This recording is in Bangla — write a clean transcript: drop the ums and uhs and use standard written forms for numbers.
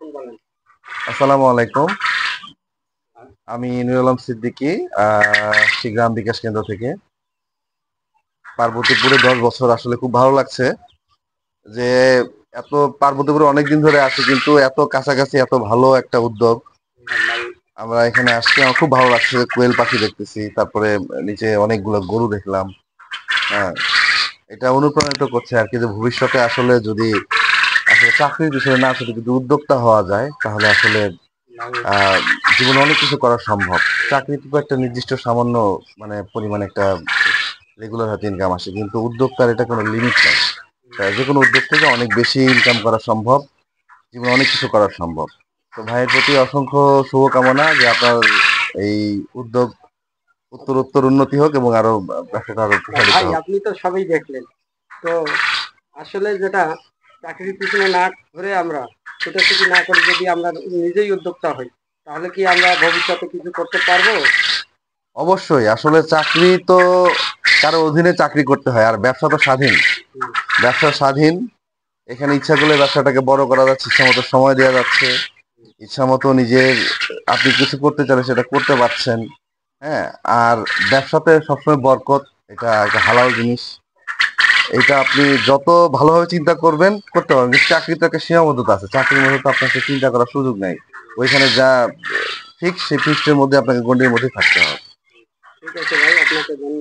আসসালামু আলাইকুম। আমি নুরুল আলম সিদ্দিকী, গ্রাম বিকাশ কেন্দ্র থেকে। পার্বতীপুরে 10 বছর আসলে খুব ভালো লাগছে যে এত পার্বতীপুরে অনেকদিন ধরে আছি, কিন্তু এত কাছাকাছি এত ভালো একটা উদ্যোগ। আমরা এখানে আসছি, আমার খুব ভালো লাগছে। কোয়েল পাখি দেখতেছি, তারপরে নিচে অনেকগুলো গরু দেখলাম। হ্যাঁ, এটা অনুপ্রাণিত করছে আর কি, যে ভবিষ্যতে আসলে যদি আসলে চাকরির পিছনে না ছুটে যদি উদ্যোক্তা হওয়া যায়, তাহলে আসলে আহ জীবনে অনেক কিছু করা সম্ভব। চাকরিতে একটা নির্দিষ্ট সামান্য পরিমাণ একটা রেগুলার হাতে ইনকাম আসে, কিন্তু উদ্যোক্তার এটা কোনো লিমিট নাই। যে কোনো উদ্যোগ থেকে অনেক বেশি ইনকাম করা সম্ভব, জীবনে অনেক কিছু করা সম্ভব। তো ভাইয়ের প্রতি অসংখ্য শুভকামনা যে আপনার এই উদ্যোগ উত্তর উত্তর উন্নতি হোক এবং আরো ব্যবসাটা আরো প্রসারিত ভাই হোক। আপনি তো সবই দেখলেন। তো আসলে যেটা চাকরির পিছনে না ঘুরে আমরা ছোটাছুটি না করে যদি আমরা নিজেই উদ্যোক্তা হই, তাহলে কি আমরা ভবিষ্যতে কিছু করতে পারবো? অবশ্যই, আসলে চাকরি তো কারো অধীনে চাকরি করতে হয়, আর ব্যবসা তো স্বাধীন। হুম, ব্যবসা স্বাধীন, এখানে ইচ্ছা করলে ব্যবসাটাকে বড় করা যাচ্ছে, ইচ্ছা মতো সময় দেওয়া যাচ্ছে, ইচ্ছা মতো নিজের আপনি কিছু করতে চাইলে সেটা করতে পারছেন। হ্যাঁ, আর ব্যবসাতে সবসময় বরকত, এটা একটা হালাল জিনিস। এটা আপনি যত ভালোভাবে চিন্তা করবেন করতে পারবেন, কিন্তু চাকরিতে একটা সীমাবদ্ধতা আছে। চাকরির মধ্যে তো আপনাকে চিন্তা করার সুযোগ নাই। ওইখানে যা ফিক্স, সেই ফিক্সড এর মধ্যে আপনাকে গণ্ডির মধ্যে থাকতে হবে। ঠিক আছে ভাই, আপনাকে ধন্যবাদ।